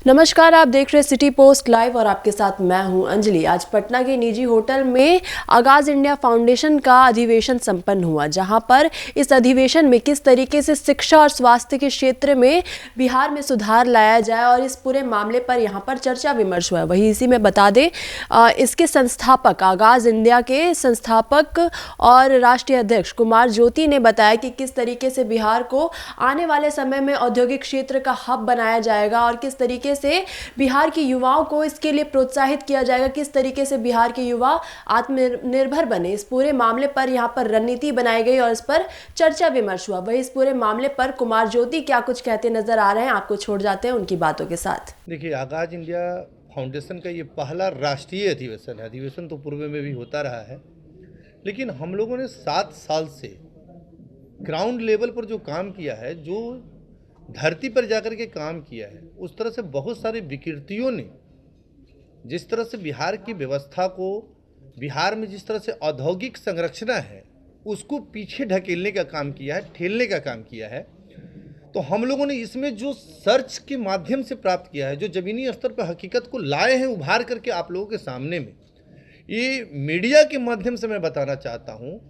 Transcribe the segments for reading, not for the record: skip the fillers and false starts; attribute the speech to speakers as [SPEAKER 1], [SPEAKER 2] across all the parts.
[SPEAKER 1] नमस्कार, आप देख रहे सिटी पोस्ट लाइव और आपके साथ मैं हूं अंजलि। आज पटना के निजी होटल में आगाज इंडिया फाउंडेशन का अधिवेशन संपन्न हुआ, जहां पर इस अधिवेशन में किस तरीके से शिक्षा और स्वास्थ्य के क्षेत्र में बिहार में सुधार लाया जाए और इस पूरे मामले पर यहां पर चर्चा विमर्श हुआ। वही इसी में बता दें, इसके संस्थापक, आगाज इंडिया के संस्थापक और राष्ट्रीय अध्यक्ष कुमार ज्योति ने बताया कि किस तरीके से बिहार को आने वाले समय में औद्योगिक क्षेत्र का हब बनाया जाएगा और किस तरीके से बिहार के युवाओं को इसके लिए प्रोत्साहित किया जाएगा, किस तरीके से बिहार के युवा आत्मनिर्भर बने। इस पूरे मामले पर यहाँ पर रणनीति बनाई गई और इस पर चर्चा विमर्श हुआ। वही इस पूरे मामले पर कुमार ज्योति क्या कुछ कहते नजर आ रहे हैं, आपको छोड़ जाते हैं उनकी बातों के साथ।
[SPEAKER 2] देखिए, आगाज इंडिया फाउंडेशन का ये पहला राष्ट्रीय अधिवेशन है। अधिवेशन तो पूर्व में भी होता रहा है, लेकिन हम लोगों ने 7 साल से ग्राउंड लेवल पर जो काम किया है, जो धरती पर जाकर के काम किया है, उस तरह से बहुत सारे विकृतियों ने जिस तरह से बिहार की व्यवस्था को, बिहार में जिस तरह से औद्योगिक संरचना है उसको पीछे ढकेलने का काम किया है, ठेलने का काम किया है। तो हम लोगों ने इसमें जो सर्च के माध्यम से प्राप्त किया है, जो ज़मीनी स्तर पर हकीकत को लाए हैं उभार करके आप लोगों के सामने में, ये मीडिया के माध्यम से मैं बताना चाहता हूँ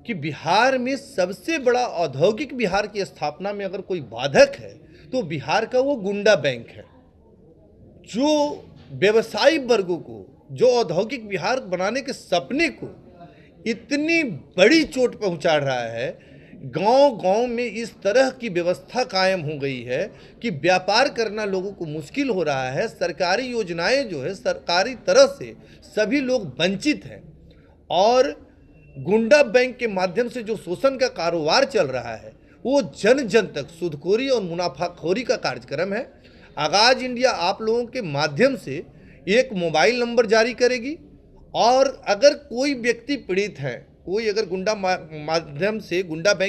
[SPEAKER 2] कि बिहार में सबसे बड़ा औद्योगिक बिहार की स्थापना में अगर कोई बाधक है तो बिहार का वो गुंडा बैंक है, जो व्यवसायी वर्गों को, जो औद्योगिक बिहार बनाने के सपने को इतनी बड़ी चोट पहुंचा रहा है। गांव-गांव में इस तरह की व्यवस्था कायम हो गई है कि व्यापार करना लोगों को मुश्किल हो रहा है। सरकारी योजनाएं जो है, सरकारी तरह से सभी लोग वंचित हैं और गुंडा बैंक के माध्यम से जो शोषण का कारोबार चल रहा है वो जन जन तक सूदखोरी और मुनाफाखोरी का कार्यक्रम है। आगाज इंडिया आप लोगों के माध्यम से एक मोबाइल नंबर जारी करेगी और अगर कोई व्यक्ति पीड़ित है, कोई अगर गुंडा बैंक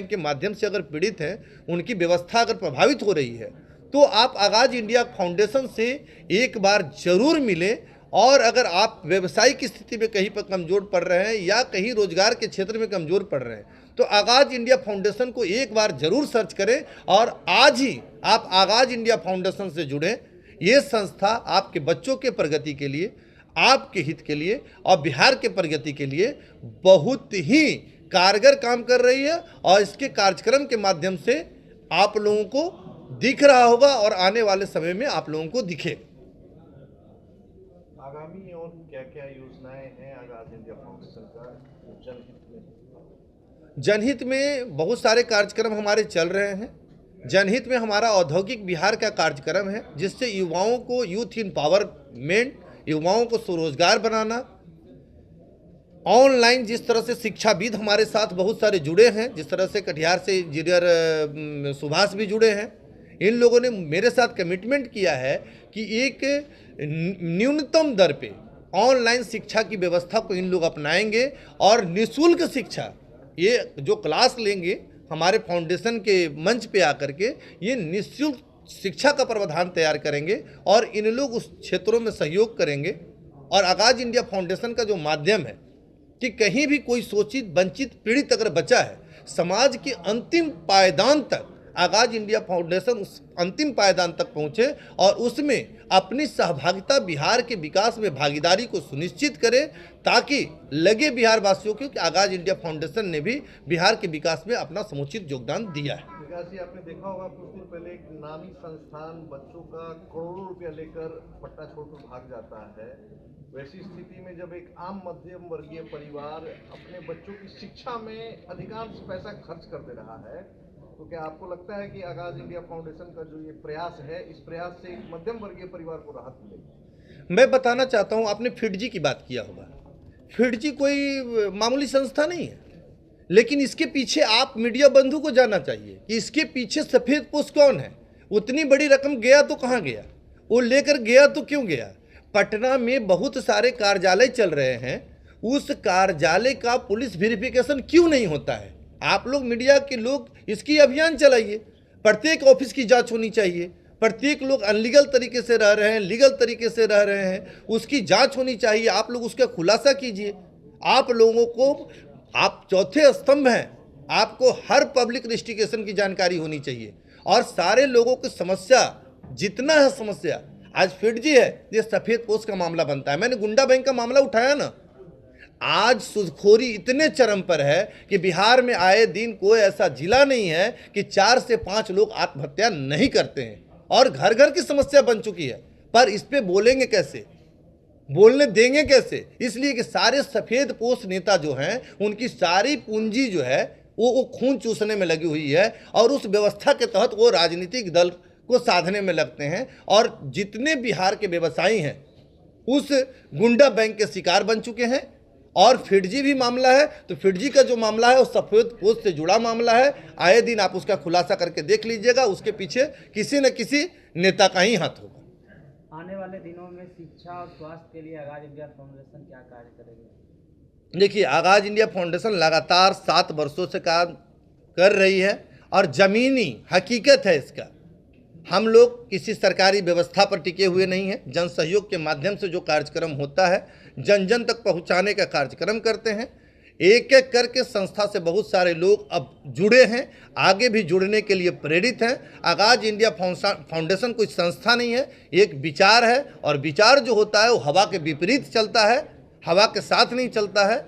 [SPEAKER 2] के माध्यम से अगर पीड़ित है, उनकी व्यवस्था अगर प्रभावित हो रही है, तो आप आगाज इंडिया फाउंडेशन से एक बार जरूर मिलें। और अगर आप व्यवसायिक स्थिति में कहीं पर कमज़ोर पड़ रहे हैं या कहीं रोजगार के क्षेत्र में कमज़ोर पड़ रहे हैं, तो आगाज इंडिया फाउंडेशन को एक बार जरूर सर्च करें और आज ही आप आगाज इंडिया फाउंडेशन से जुड़ें। ये संस्था आपके बच्चों के प्रगति के लिए, आपके हित के लिए और बिहार के प्रगति के लिए बहुत ही कारगर काम कर रही है और इसके कार्यक्रम के माध्यम से आप लोगों को दिख रहा होगा और आने वाले समय में आप लोगों को दिखेगा।
[SPEAKER 3] आगामी और क्या-क्या योजनाएं हैं आगाज इंडिया फाउंडेशन का जनहित में?
[SPEAKER 2] जनहित में बहुत सारे कार्यक्रम हमारे चल रहे हैं। जनहित में हमारा औद्योगिक बिहार का कार्यक्रम है, जिससे युवाओं को यूथ एम्पावरमेंट, युवाओं को स्वरोजगार बनाना, ऑनलाइन जिस तरह से शिक्षाविद हमारे साथ बहुत सारे जुड़े हैं, जिस तरह से कटिहार से इंजीनियर सुभाष भी जुड़े हैं, इन लोगों ने मेरे साथ कमिटमेंट किया है कि एक न्यूनतम दर पे ऑनलाइन शिक्षा की व्यवस्था को इन लोग अपनाएंगे और निःशुल्क शिक्षा, ये जो क्लास लेंगे हमारे फाउंडेशन के मंच पे आकर के, ये निःशुल्क शिक्षा का प्रावधान तैयार करेंगे और इन लोग उस क्षेत्रों में सहयोग करेंगे। और आगाज इंडिया फाउंडेशन का जो माध्यम है कि कहीं भी कोई शोषित, वंचित, पीड़ित अगर बचा है, समाज के अंतिम पायदान तक आगाज इंडिया फाउंडेशन उस अंतिम पायदान तक पहुंचे और उसमें अपनी सहभागिता, बिहार के विकास में भागीदारी को सुनिश्चित करे, ताकि लगे बिहार वासियों को कि आगाज इंडिया फाउंडेशन ने भी बिहार के विकास में अपना समुचित योगदान दिया है।
[SPEAKER 3] विकास जी, आपने देखा होगा कुछ दिन पहले एक नामी संस्थान बच्चों का करोड़ों रुपया लेकर पटना छोड़कर भाग जाता है। वैसी स्थिति में जब एक आम मध्यम वर्गीय परिवार अपने बच्चों की शिक्षा में अधिकांश पैसा खर्च कर दे रहा है, तो क्या आपको लगता है कि आगाज इंडिया फाउंडेशन का जो ये प्रयास है, इस प्रयास से एक मध्यम वर्गीय परिवार को राहत मिलेगी?
[SPEAKER 2] मैं बताना चाहता हूँ, आपने फिटजी की बात किया होगा। फिटजी कोई मामूली संस्था नहीं है, लेकिन इसके पीछे आप मीडिया बंधु को जानना चाहिए कि इसके पीछे सफ़ेद पोश कौन है। उतनी बड़ी रकम गया तो कहाँ गया, वो लेकर गया तो क्यों गया। पटना में बहुत सारे कार्यालय चल रहे हैं, उस कार्यालय का पुलिस वेरिफिकेशन क्यों नहीं होता है। आप लोग मीडिया के लोग इसकी अभियान चलाइए, प्रत्येक ऑफिस की जांच होनी चाहिए। प्रत्येक लोग अनलीगल तरीके से रह रहे हैं, लीगल तरीके से रह रहे हैं, उसकी जांच होनी चाहिए। आप लोग उसका खुलासा कीजिए। आप लोगों को, आप चौथे स्तंभ हैं, आपको हर पब्लिक रजिस्ट्रेशन की जानकारी होनी चाहिए और सारे लोगों की समस्या जितना है समस्या आज फिटजी है, ये सफ़ेद पोस्ट का मामला बनता है। मैंने गुंडा बैंक का मामला उठाया ना। आज सूदखोरी इतने चरम पर है कि बिहार में आए दिन कोई ऐसा जिला नहीं है कि 4 से 5 लोग आत्महत्या नहीं करते हैं, और घर घर की समस्या बन चुकी है। पर इस पे बोलेंगे कैसे, बोलने देंगे कैसे? इसलिए कि सारे सफ़ेद पोस्ट नेता जो हैं, उनकी सारी पूंजी जो है वो खून चूसने में लगी हुई है, और उस व्यवस्था के तहत वो राजनीतिक दल को साधने में लगते हैं। और जितने बिहार के व्यवसायी हैं उस गुंडा बैंक के शिकार बन चुके हैं। और फिटजी भी मामला है, तो फिटजी का जो मामला है वो सफ़ेद पोस्ट से जुड़ा मामला है। आए दिन आप उसका खुलासा करके देख लीजिएगा, उसके पीछे किसी न किसी नेता का ही हाथ होगा।
[SPEAKER 4] आने वाले दिनों में शिक्षा और स्वास्थ्य के लिए आगाज इंडिया फाउंडेशन क्या कार्य करेगी?
[SPEAKER 2] देखिए, आगाज इंडिया फाउंडेशन लगातार 7 वर्षों से काम कर रही है, और ज़मीनी हकीकत है इसका। हम लोग किसी सरकारी व्यवस्था पर टिके हुए नहीं हैं। जन सहयोग के माध्यम से जो कार्यक्रम होता है, जन जन तक पहुंचाने का कार्यक्रम करते हैं। एक एक करके संस्था से बहुत सारे लोग अब जुड़े हैं, आगे भी जुड़ने के लिए प्रेरित हैं। आगाज इंडिया फाउंडेशन कोई संस्था नहीं है, एक विचार है, और विचार जो होता है वो हवा के विपरीत चलता है, हवा के साथ नहीं चलता है।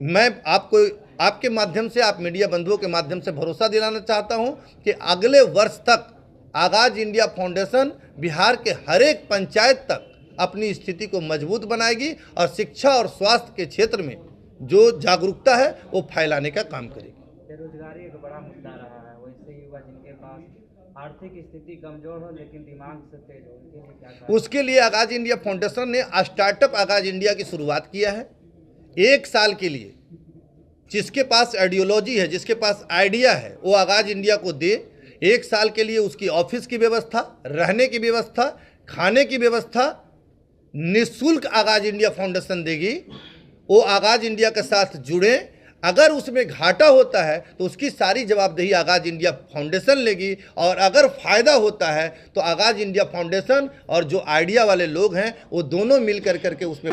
[SPEAKER 2] मैं आपको आपके माध्यम से, आप मीडिया बंधुओं के माध्यम से भरोसा दिलाना चाहता हूं कि अगले वर्ष तक आगाज इंडिया फाउंडेशन बिहार के हर एक पंचायत तक अपनी स्थिति को मजबूत बनाएगी, और शिक्षा और स्वास्थ्य के क्षेत्र में जो जागरूकता है वो फैलाने का काम करेगी।
[SPEAKER 4] बेरोजगारी एक बड़ा मुद्दा रहा है, वैसे युवा जिनके पास आर्थिक स्थिति कमजोर हो लेकिन दिमाग से तेज हो, उनके लिए क्या करें?
[SPEAKER 2] उसके लिए आगाज इंडिया फाउंडेशन ने स्टार्टअप आगाज इंडिया की शुरुआत किया है। 1 साल के लिए जिसके पास आइडियोलॉजी है, जिसके पास आइडिया है, वो आगाज इंडिया को दे। 1 साल के लिए उसकी ऑफिस की व्यवस्था, रहने की व्यवस्था, खाने की व्यवस्था निःशुल्क आगाज इंडिया फाउंडेशन देगी। वो आगाज इंडिया के साथ जुड़े। अगर उसमें घाटा होता है तो उसकी सारी जवाबदेही आगाज इंडिया फाउंडेशन लेगी, और अगर फ़ायदा होता है तो आगाज इंडिया फाउंडेशन और जो आइडिया वाले लोग हैं वो दोनों मिल करके उसमें